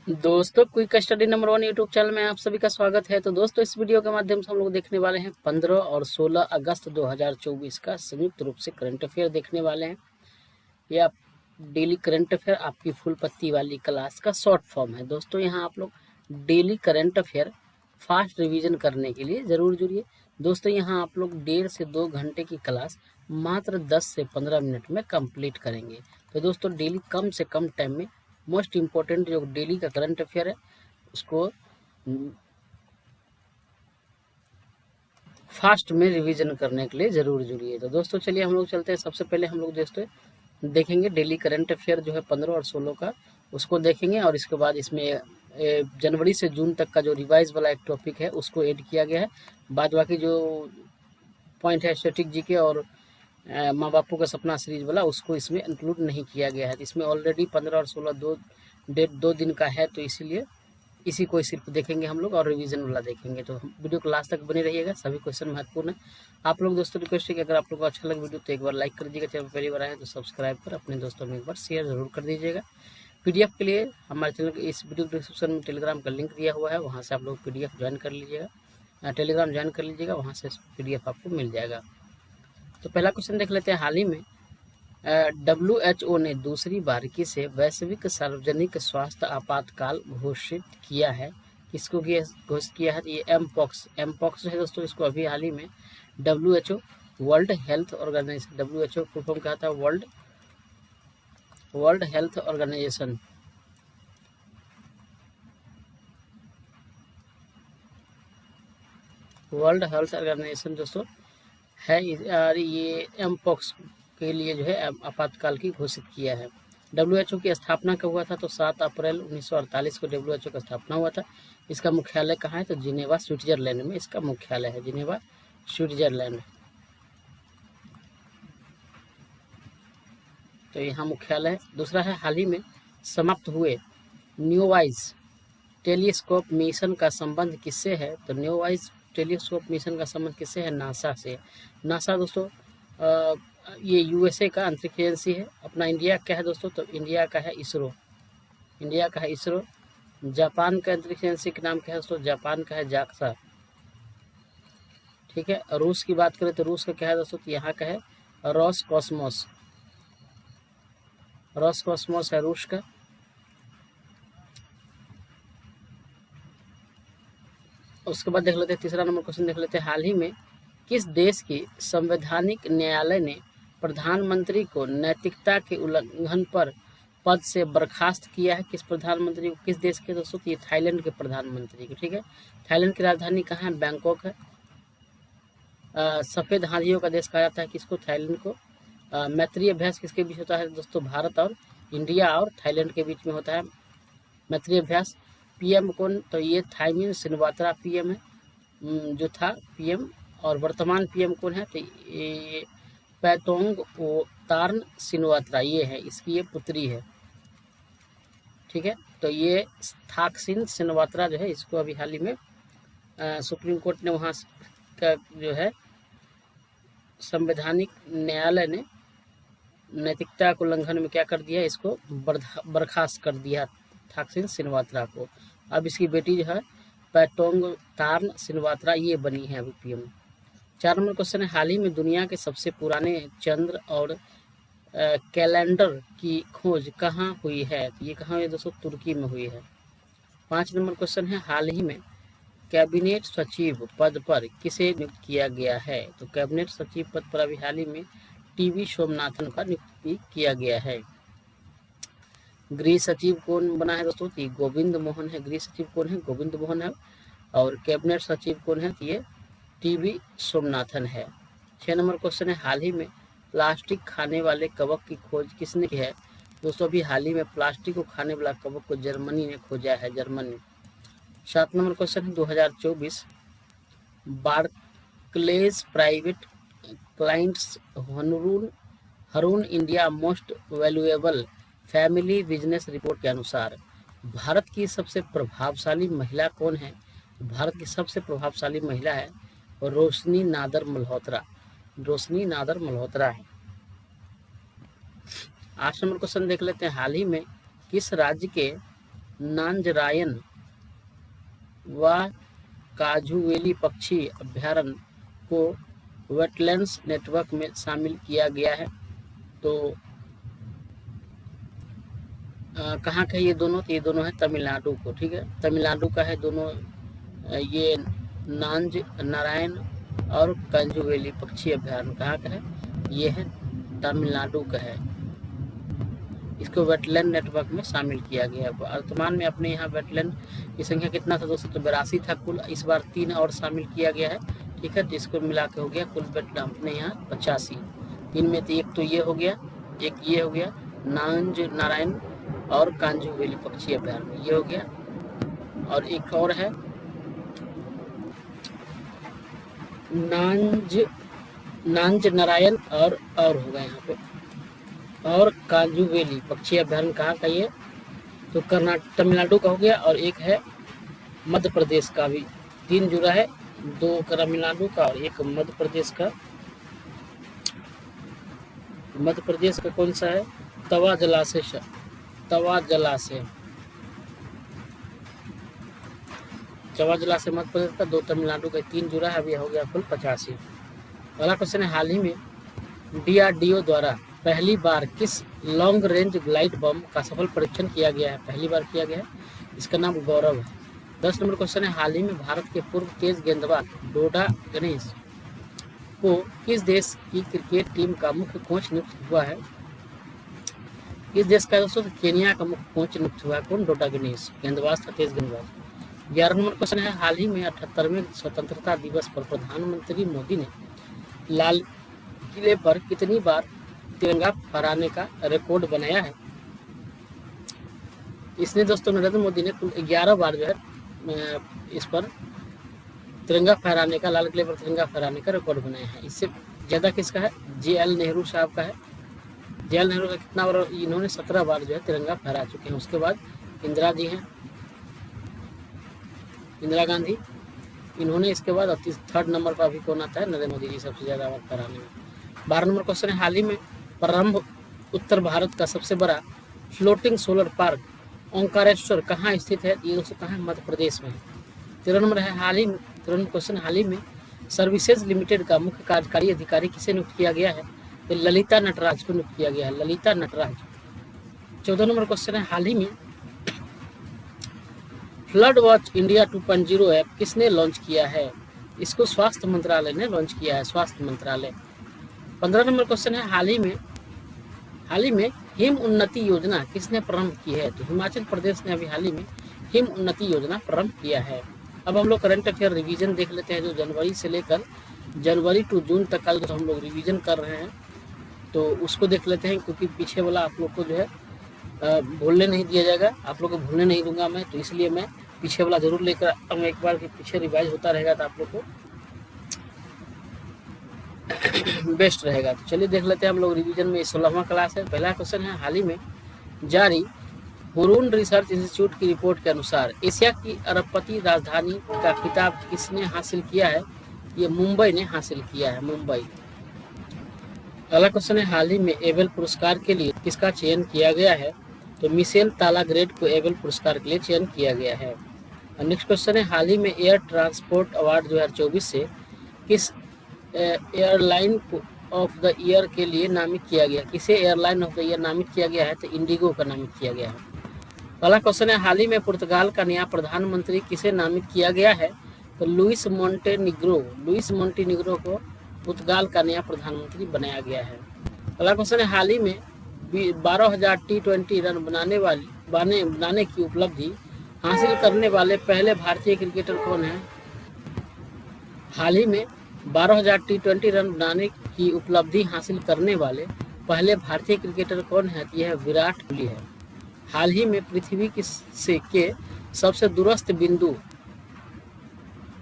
दोस्तों quick study number 1 YouTube channel में आप सभी का स्वागत है। तो दोस्तों इस वीडियो के माध्यम से हम लोग देखने वाले हैं 15 और 16 अगस्त 2024 का संयुक्त रूप से करंट अफेयर देखने वाले हैं। ये आप डेली करंट अफेयर आपकी फुल पत्ती वाली क्लास का शॉर्ट फॉर्म है। दोस्तों यहाँ आप लोग daily current affair fast revision करने के लिए ज़रूर जुड़िए। दोस्तों यहाँ आप लोग 1.5 से 2 घंटे की क्लास मात्र 10 से 15 मिनट में कंप्लीट करेंगे। तो दोस्तों डेली कम से कम टाइम में मोस्ट इम्पोर्टेंट जो डेली का करंट अफेयर है उसको फास्ट में रिवीजन करने के लिए ज़रूर जुड़िए। तो दोस्तों चलिए हम लोग चलते हैं। सबसे पहले हम लोग दोस्तों देखेंगे डेली करंट अफेयर जो है 15 और 16 का, उसको देखेंगे और इसके बाद इसमें जनवरी से जून तक का जो रिवाइज वाला एक टॉपिक है उसको ऐड किया गया है। बाद बाकी जो पॉइंट है स्टैटिक जीके और माँ बापू का सपना सीरीज वाला उसको इसमें इंक्लूड नहीं किया गया है। इसमें ऑलरेडी 15 और 16 दो दिन का है, तो इसीलिए इसी को सिर्फ देखेंगे हम लोग और रिवीजन वाला देखेंगे। तो वीडियो को लास्ट तक बने रहिएगा, सभी क्वेश्चन महत्वपूर्ण है। आप लोग दोस्तों रिक्वेस्ट है कि अगर आप लोग को अच्छा लगे वीडियो तो एक बार लाइक कर दीजिएगा, चैनल पहली बार आए तो सब्सक्राइब कर अपने दोस्तों में एक बार शेयर जरूर कर दीजिएगा। पीडीएफ के लिए हमारे चैनल के इस वीडियो डिस्क्रिप्शन में टेलीग्राम का लिंक दिया हुआ है, वहाँ से आप लोग पीडीएफ ज्वाइन कर लीजिएगा, टेलीग्राम ज्वाइन कर लीजिएगा, वहाँ से पीडीएफ आपको मिल जाएगा। तो पहला क्वेश्चन देख लेते हैं। हाल ही में WHO ने दूसरी बारीकी से वैश्विक सार्वजनिक स्वास्थ्य आपातकाल घोषित किया है। किसको घोषित किया है? ये एमपॉक्स है दोस्तों। इसको अभी हाल ही में WHO World Health Organization, WHO full form क्या था? World Health Organization, World Health Organization दोस्तों है। और ये एमपॉक्स के लिए जो है आपातकाल की घोषित किया है। WHO की स्थापना कब हुआ था? तो 7 अप्रैल 1948 को WHO का स्थापना हुआ था। इसका मुख्यालय कहाँ है? तो जिनेवा स्विट्जरलैंड में इसका मुख्यालय है, जिनेवा स्विट्जरलैंड। तो यहाँ मुख्यालय है। दूसरा है हाल ही में समाप्त हुए न्यूवाइज टेलीस्कोप मिशन का संबंध किससे है? तो न्यूवाइज टेलीस्कोप मिशन का संबंध किससे है? नासा से। नासा दोस्तों ये यूएसए का अंतरिक्ष एजेंसी है। अपना इंडिया क्या है दोस्तों? तो इंडिया का है इसरो, इंडिया का है इसरो। जापान का अंतरिक्ष एजेंसी का नाम क्या है दोस्तों? जापान का है जाक्सा, ठीक है। रूस की बात करें तो रूस का क्या है दोस्तों? तो यहाँ का है रॉसकॉस्मोस, रॉसकॉस्मोस है रूस का। उसके बाद देख लेते हैं तीसरा नंबर क्वेश्चन देख लेते हैं। हाल ही में किस देश की संवैधानिक न्यायालय ने प्रधानमंत्री को नैतिकता के उल्लंघन पर पद से बर्खास्त किया है? किस प्रधानमंत्री को? किस देश के दोस्तों? ये थाईलैंड के प्रधानमंत्री को, ठीक है। थाईलैंड की राजधानी कहाँ है? बैंकॉक है। सफ़ेद हाथियों का देश कहा जाता है किसको? थाईलैंड को। मैत्रीय अभ्यास किसके बीच होता है दोस्तों? भारत और इंडिया और थाईलैंड के बीच में होता है मैत्रीय अभ्यास। पीएम कौन? तो ये थाईमिन सिनवात्रा पीएम है, जो था पीएम। और वर्तमान पीएम कौन है? तो ये पैटोंग तार्न सिनवात्रा, ये है, इसकी ये पुत्री है, ठीक है। तो ये थाकसिन सिनवात्रा जो है इसको अभी हाल ही में सुप्रीम कोर्ट ने वहाँ का जो है संवैधानिक न्यायालय ने नैतिकता को उल्लंघन में क्या कर दिया? इसको बर्खास्त कर दिया थाकसिन सिनवात्रा को। अब इसकी बेटी जो है पैटोंग तार्न सिनवात्रा ये बनी है अभी पीएम। 4 नंबर क्वेश्चन है। हाल ही में दुनिया के सबसे पुराने चंद्र और कैलेंडर की खोज कहाँ हुई है? तो ये कहाँ हुई दोस्तों? तुर्की में हुई है। 5 नंबर क्वेश्चन है। हाल ही में कैबिनेट सचिव पद पर किसे नियुक्त किया गया है? तो कैबिनेट सचिव पद पर अभी हाल ही में टीवी सोमनाथन का नियुक्ति किया गया है। गृह सचिव कौन बना है दोस्तों? तो गोविंद मोहन है। गृह सचिव कौन है? गोविंद मोहन है। और कैबिनेट सचिव कौन है? तो ये टीवी सोमनाथन है। 6 नंबर क्वेश्चन है। हाल ही में प्लास्टिक खाने वाले कवक की खोज किसने की है? दोस्तों अभी हाल ही में प्लास्टिक को खाने वाला कवक को जर्मनी ने खोजा है, जर्मनी। 7 नंबर क्वेश्चन है। 2024 Barclays private clients Hurun India most valuable family business report के अनुसार भारत की सबसे प्रभावशाली महिला कौन है? भारत की सबसे प्रभावशाली महिला है रोशनी नादर मल्होत्रा, रोशनी नादर मल्होत्रा है। 8 नंबर क्वेश्चन देख लेते हैं। हाल ही में किस राज्य के नांजरायन व काजुवेली पक्षी अभ्यारण्य को वेटलैंड्स नेटवर्क में शामिल किया गया है। तो कहाँ का ये दोनों? तो ये दोनों है तमिलनाडु को, ठीक है, तमिलनाडु का है दोनों। ये नांज नारायण और कांजुवेली पक्षी अभ्यारण्य कहाँ का है? ये है तमिलनाडु का है। इसको वेटलैंड नेटवर्क में शामिल किया गया है। वर्तमान में अपने यहाँ वेटलैंड की संख्या कितना था दोस्तों? तो 82 था कुल, इस बार 3 और शामिल किया गया है, ठीक है, जिसको मिला के हो गया कुल वेटलैंड अपने यहाँ 85। 3 में तो एक तो ये हो गया, एक ये हो गया नांज नारायण और कांजुवेली पक्षी अभ्यारण्य, ये हो गया, और एक और है नांज नारायण और होगा यहाँ पे, और कांजुवेली पक्षी अभ्यारण्य कहाँ का ये? तो कर्नाटक तमिलनाडु का हो गया, और एक है मध्य प्रदेश का भी। 3 जुड़ा है, 2 तमिलनाडु का और एक मध्य प्रदेश का। मध्य प्रदेश का कौन सा है? तवा जलाशय मध्य प्रदेश का, 2 तमिलनाडु का, 3 जुड़ा है, अभी हो गया कुल 85। अगला क्वेश्चन है, हाल ही में DRDO द्वारा पहली बार किस लॉन्ग रेंज ग्लाइड बम का सफल परीक्षण किया गया है? पहली बार किया गया है, इसका नाम गौरव है। 10 नंबर क्वेश्चन है, हाल ही में भारत के पूर्व तेज गेंदबाज डोडा गणेश को किस देश की क्रिकेट टीम का मुख्य कोच नियुक्त हुआ है? किस देश का दोस्तों? केनिया का मुख्य कोच नियुक्त हुआ है। कौन? डोडा गणेश, गेंदबाज था, तेज गेंदबाज। 11 नंबर क्वेश्चन है, हाल ही में 78वें स्वतंत्रता दिवस पर प्रधानमंत्री मोदी ने लाल किले पर कितनी बार तिरंगा फहराने का रिकॉर्ड बनाया है? इसने दोस्तों नरेंद्र मोदी ने कुल 11 बार जो है इस पर तिरंगा फहराने का, लाल किले पर तिरंगा फहराने का रिकॉर्ड बनाया है। इससे ज़्यादा किसका है? JL नेहरू साहब का है। JL नेहरू का कितना बार? इन्होंने 17 बार जो है तिरंगा फहरा चुके हैं। उसके बाद इंदिरा जी हैं, इंदिरा गांधी, इन्होंने इसके बाद 3rd नंबर पर अभी कौन आता है? नरेंद्र मोदी जी सबसे ज़्यादा बार फहराने में। 12 नंबर क्वेश्चन है, हाल ही में प्रारंभ उत्तर भारत का सबसे बड़ा फ्लोटिंग सोलर पार्क ओंकारेश्वर कहाँ स्थित है? ये दोस्तों कहाँ है? मध्य प्रदेश में। 13 नंबर है, हाल ही में 13 क्वेश्चन, हाल ही में सर्विसेज लिमिटेड का मुख्य कार्यकारी अधिकारी किसे नियुक्त किया गया है? तो ललिता नटराज को नियुक्त किया गया है, ललिता नटराज। 14 नंबर क्वेश्चन है, हाल ही में फ्लड वॉच इंडिया 2.0 ऐप किसने लॉन्च किया है? इसको स्वास्थ्य मंत्रालय ने लॉन्च किया है, स्वास्थ्य मंत्रालय। 15 नंबर क्वेश्चन है, हाल ही में हिम उन्नति योजना किसने प्रारंभ की है? तो हिमाचल प्रदेश ने अभी हाल ही में हिम उन्नति योजना प्रारंभ किया है। अब हम लोग करंट अफेयर रिवीजन देख लेते हैं, जो जनवरी से लेकर जनवरी टू जून तक का जो हम लोग रिवीजन कर रहे हैं, तो उसको देख लेते हैं, क्योंकि पीछे वाला आप लोग को जो है भूलने नहीं दिया जाएगा, आप लोग को भूलने नहीं दूंगा मैं, तो इसलिए मैं पीछे वाला जरूर लेकर आता हूँ एक बार, कि पीछे रिवाइज होता रहेगा तो आप लोग को बेस्ट रहेगा। तो चलिए देख लेते हैं हम लोग रिवीजन में। 16वां क्लास है। पहला क्वेश्चन है, हाल ही में जारी हुरून रिसर्च इंस्टीट्यूट की रिपोर्ट के अनुसार एशिया की अरबपति राजधानी का खिताब किसने हासिल किया है? ये मुंबई ने हासिल किया है, मुंबई। अगला क्वेश्चन है, हाल ही में एबेल पुरस्कार के लिए किसका चयन किया गया है? तो मिशेल तालाग्रेड को एबेल पुरस्कार के लिए चयन किया गया है। नेक्स्ट क्वेश्चन है, हाल ही में एयर ट्रांसपोर्ट अवार्ड 2024 से किस एयरलाइन ऑफ द ईयर के लिए नामित किया गया? किसे एयरलाइन ऑफ द ईयर नामित किया गया है? तो इंडिगो का नामित किया गया है। अगला क्वेश्चन है, हाल ही में पुर्तगाल का नया प्रधानमंत्री किसे नामित किया गया है? तो लुइस मोंटेनिग्रो को पुर्तगाल का नया प्रधानमंत्री बनाया गया है। अगला क्वेश्चन है, हाल ही में 12,000 T20 रन बनाने की उपलब्धि हासिल करने वाले पहले भारतीय क्रिकेटर कौन है? हाल ही में 12,000 T20 रन बनाने की उपलब्धि हासिल करने वाले पहले भारतीय क्रिकेटर कौन है? यह विराट कोहली है। हाल ही में पृथ्वी के सबसे दूरस्थ बिंदु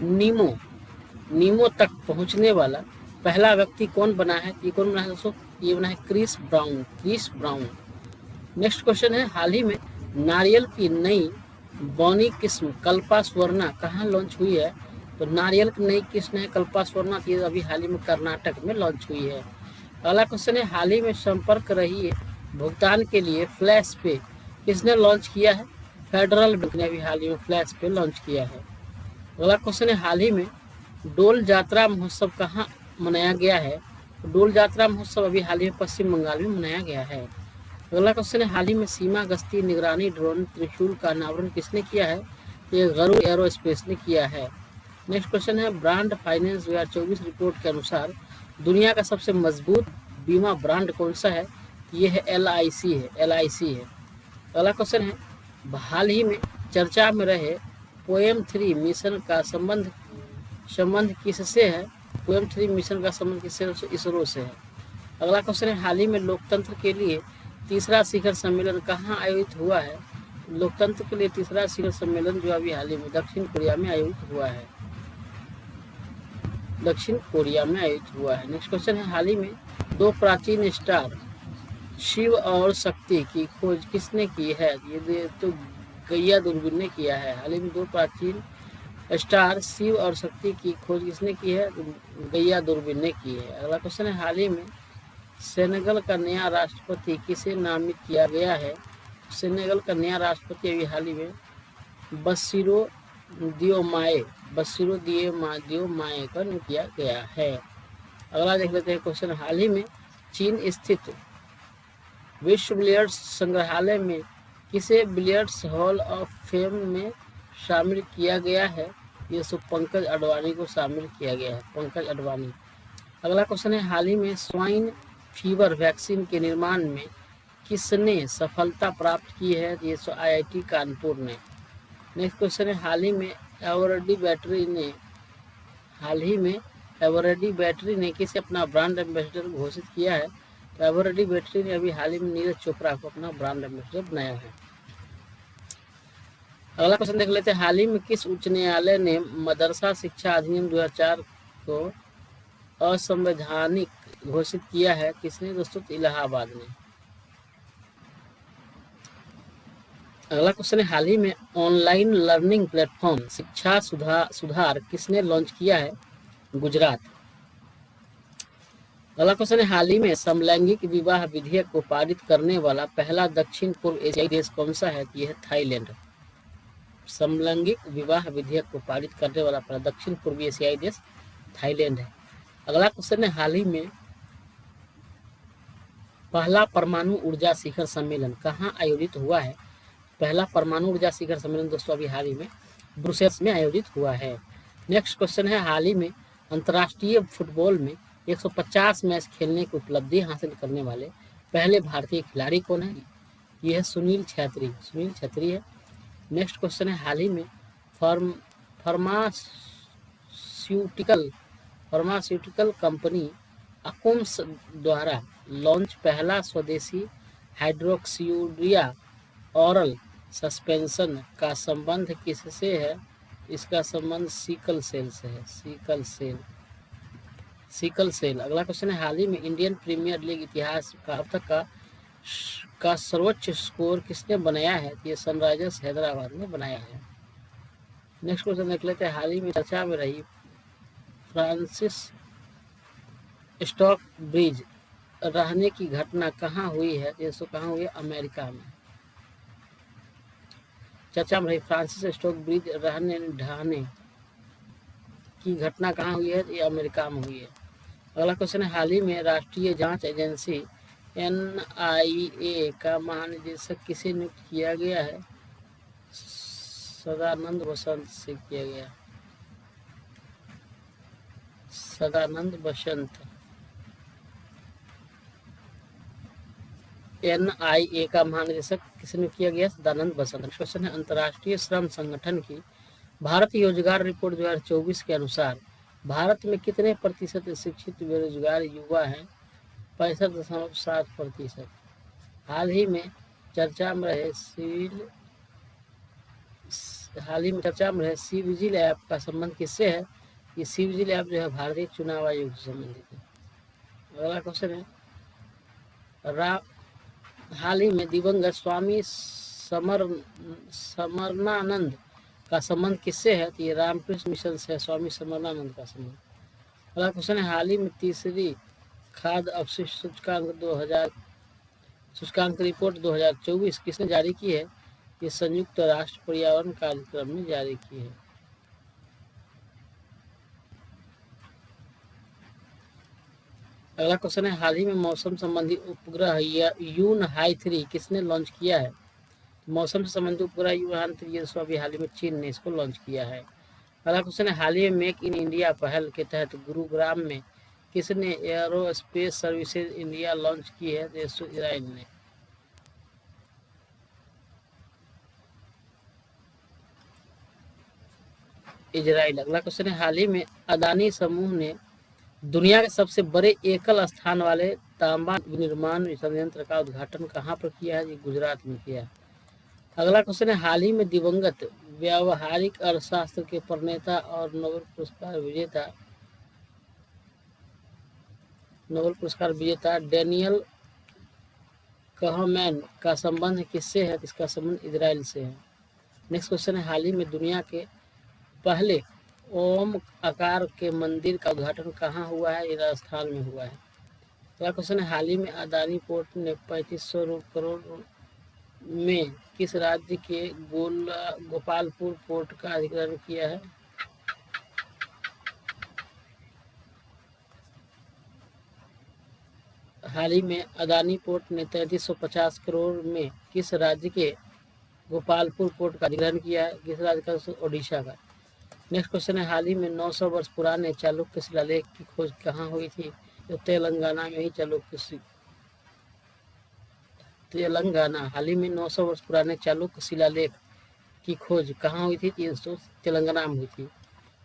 नीमो तक पहुंचने वाला पहला व्यक्ति कौन बना है? ये कौन बना है दोस्तों? ये बना है क्रिस ब्राउन। नेक्स्ट क्वेश्चन है, हाल ही में नारियल की नई बौनी किस्म कल्पा स्वर्णा कहाँ लॉन्च हुई है? तो नारियल की नई किस्म है कल्पा स्वर्णा, ये अभी हाल ही में कर्नाटक में लॉन्च हुई है। अगला क्वेश्चन है, हाल ही में संपर्क रहिए भुगतान के लिए फ्लैश पे किसने लॉन्च किया है? फेडरल बैंक ने अभी हाल ही में फ्लैश पे लॉन्च किया है। अगला क्वेश्चन है, हाल ही में डोल यात्रा महोत्सव कहाँ मनाया गया है? डोल यात्रा महोत्सव अभी हाल ही में पश्चिम बंगाल में मनाया गया है। अगला क्वेश्चन है, हाल ही में सीमा गश्ती निगरानी ड्रोन त्रिशूल का अनावरण किसने किया है? ये गरुड़ एरोस्पेस ने किया है। नेक्स्ट क्वेश्चन है, ब्रांड फाइनेंस 2024 रिपोर्ट के अनुसार दुनिया का सबसे मजबूत बीमा ब्रांड कौन सा है? ये है LIC है, LIC है। अगला क्वेश्चन है, हाल ही में चर्चा में रहे पोएम 3 मिशन का संबंध किससे है? पोएम 3 मिशन का संबंध किससे? इसरो से है। अगला क्वेश्चन है, हाल ही में लोकतंत्र के लिए तीसरा शिखर सम्मेलन कहाँ आयोजित हुआ है? लोकतंत्र के लिए तीसरा शिखर सम्मेलन जो अभी हाल ही में दक्षिण कोरिया में आयोजित हुआ है, दक्षिण कोरिया में आयोजित हुआ है। नेक्स्ट क्वेश्चन है, हाल ही में दो प्राचीन स्टार शिव और शक्ति की खोज किसने की है? ये तो गैया दूरबीन ने किया है। हाल ही में दो प्राचीन स्टार शिव और शक्ति की खोज किसने की है? गैया दूरबीन ने की है। अगला क्वेश्चन है, हाल ही में सेनेगल का नया राष्ट्रपति किसे नामित किया गया है? सेनेगल का नया राष्ट्रपति अभी हाल ही में बसिरो दियोमाए का नियुक्त किया गया है। अगला देख लेते हैं क्वेश्चन, हाल ही में चीन स्थित विश्व बिलियर्ड्स संग्रहालय में किसे बिलियर्ड्स हॉल ऑफ फेम में शामिल किया गया है? ये सब पंकज अडवाणी को शामिल किया गया है, पंकज अडवाणी। अगला क्वेश्चन है, हाल ही में स्वाइन फीवर वैक्सीन के निर्माण में किसने सफलता प्राप्त की है? ये IIT कानपुर ने। नेक्स्ट क्वेश्चन है, हाल ही में एवरेडी बैटरी ने किसे अपना ब्रांड एम्बेसडर घोषित किया है? तो एवरेडी बैटरी ने अभी हाल ही में नीरज चोपड़ा को अपना ब्रांड एम्बेसडर बनाया है। अगला क्वेश्चन देख लेते हैं, हाल ही में किस उच्च न्यायालय ने मदरसा शिक्षा अधिनियम 2004 को असंवैधानिक घोषित किया है? किसने दोस्तों? इलाहाबाद ने। अगला क्वेश्चन है, हाल ही में ऑनलाइन लर्निंग प्लेटफॉर्म शिक्षा सुधार किसने लॉन्च किया है? गुजरात। अगला क्वेश्चन है, हाल ही में समलैंगिक विवाह विधेयक को पारित करने वाला पहला दक्षिण पूर्व एशियाई देश कौन सा है? यह है थाईलैंड। समलैंगिक विवाह विधेयक को पारित करने वाला पहला दक्षिण पूर्वी एशियाई देश थाईलैंड है। अगला क्वेश्चन है, हाल ही में पहला परमाणु ऊर्जा शिखर सम्मेलन कहाँ आयोजित हुआ है? पहला परमाणु ऊर्जा शिखर सम्मेलन दोस्तों अभी हाल ही में ब्रुसेल्स में आयोजित हुआ है। नेक्स्ट क्वेश्चन है, हाल ही में अंतर्राष्ट्रीय फुटबॉल में 150 मैच खेलने की उपलब्धि हासिल करने वाले पहले भारतीय खिलाड़ी कौन है? यह है सुनील छेत्री है। नेक्स्ट क्वेश्चन है, हाल ही में फार्मास्यूटिकल कंपनी अकुम्स द्वारा लॉन्च पहला स्वदेशी हाइड्रोक्सीयूरिया ऑरल सस्पेंशन का संबंध किससे है? इसका संबंध सिकल सेल से है, सिकल सेल। अगला क्वेश्चन है, हाल ही में इंडियन प्रीमियर लीग इतिहास का अब तक का सर्वोच्च स्कोर किसने बनाया है? ये सनराइजर्स हैदराबाद ने बनाया है। नेक्स्ट क्वेश्चन देख लेते हैं, हाल ही में चर्चा में रही फ्रांसिस स्टॉक ब्रिज रहने की घटना कहाँ हुई है? ये सो कहाँ हुई है? अमेरिका में। चर्चा में रही फ्रांसिस स्टॉक ब्रिज ढहने की घटना कहाँ हुई है? ये अमेरिका में हुई है। अगला क्वेश्चन है, हाल ही में राष्ट्रीय जांच एजेंसी NIA का महानिदेशक किसे नियुक्त किया गया है? सदानंद बसंत से किया गया। सदानंद बसंत। NIA का महानिदेशक किसने किया गया? सदानंद बसंत। क्वेश्चन है, अंतर्राष्ट्रीय श्रम संगठन की भारत रोजगार रिपोर्ट 2024 के अनुसार भारत में कितने प्रतिशत शिक्षित बेरोजगार युवा हैं? 65.7%। हाल ही में चर्चा में रहे सी-विजिल ऐप का संबंध किससे है? ये सी-विजिल ऐप जो है भारतीय चुनाव आयोग से संबंधित है। अगला क्वेश्चन है, हाल ही में दिवंगत स्वामी समरनानंद का संबंध किससे है? तो ये रामकृष्ण मिशन से स्वामी समरनानंद का संबंध। अगला क्वेश्चन है, हाल ही में तीसरी खाद्य अपशिष्ट सूचकांक रिपोर्ट 2024 किसने जारी की है? ये संयुक्त राष्ट्र पर्यावरण कार्यक्रम में जारी की है। अगला क्वेश्चन है, हाल ही में मौसम संबंधी उपग्रह यून हाई 3 किसने लॉन्च किया है? मौसम से संबंधित उपग्रह यून 3 ये अभी हाल ही में चीन ने इसको लॉन्च किया है। अगला क्वेश्चन है, हाल ही में मेक इन इंडिया पहल के तहत गुरुग्राम में किसने एयरोस्पेस सर्विसेज इंडिया लॉन्च की है? इजराइल ने। इजराइल। अगला क्वेश्चन है, हाल ही में अदानी समूह ने दुनिया के सबसे बड़े एकल स्थान वाले तांबा विनिर्माण संयंत्र का उद्घाटन कहाँ पर किया है? ये गुजरात में किया है। अगला क्वेश्चन है, हाल ही में दिवंगत व्यावहारिक अर्थशास्त्र के प्रणेता और नोबेल पुरस्कार विजेता डेनियल कहनेमैन का संबंध किससे है? इसका संबंध इजराइल से है। नेक्स्ट क्वेश्चन है, हाल ही में दुनिया के पहले ओम आकार के मंदिर का उद्घाटन कहाँ हुआ है? ये राजस्थान में हुआ है। अगला क्वेश्चन है, हाल ही में अदानी पोर्ट ने 3500 करोड़ में किस राज्य के गोपालपुर पोर्ट का अधिग्रहण किया है? हाल ही में अदानी पोर्ट ने 3350 करोड़ में किस राज्य के गोपालपुर पोर्ट का अधिग्रहण किया है? किस राज्य का? ओडिशा का। नेक्स्ट क्वेश्चन है, हाल ही में 900 वर्ष पुराने चालुक्य शिलालेख की खोज कहाँ हुई थी? तो तेलंगाना में ही तेलंगाना। हाल ही में 900 वर्ष पुराने चालुक्य शिलालेख की खोज कहाँ हुई थी? तेलंगाना में हुई थी।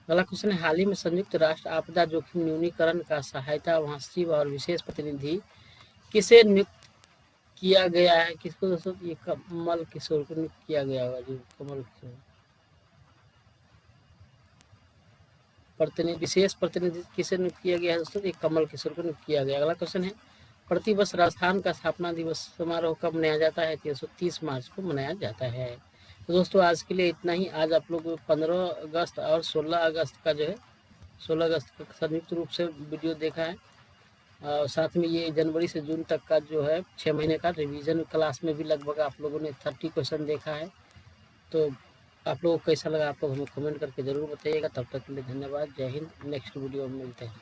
अगला क्वेश्चन है, हाल ही में संयुक्त राष्ट्र आपदा जोखिम न्यूनीकरण का सहायता महासचिव और विशेष प्रतिनिधि किसे नियुक्त किया गया है? किसको दोस्तों? ये कमल किशोर को नियुक्त किया गया होगा जी, कमल किशोर। विशेष प्रतिनिधि किसे नियुक्त किया गया है दोस्तों? ये कमल किशोर को नियुक्त किया गया। अगला क्वेश्चन है, प्रतिवर्ष राजस्थान का स्थापना दिवस समारोह कब मनाया जाता है? 30 मार्च को मनाया जाता है। तो दोस्तों आज के लिए इतना ही। आज आप लोग 15 अगस्त और 16 अगस्त का जो है 16 अगस्त का संयुक्त रूप से वीडियो देखा है, और साथ में ये जनवरी से जून तक का जो है 6 महीने का रिवीजन क्लास में भी लगभग आप लोगों ने 30 क्वेश्चन देखा है। तो आप लोगों को कैसा लगा आप लोग हमें कमेंट करके ज़रूर बताइएगा। तब तक के लिए धन्यवाद। जय हिंद। नेक्स्ट वीडियो में मिलते हैं।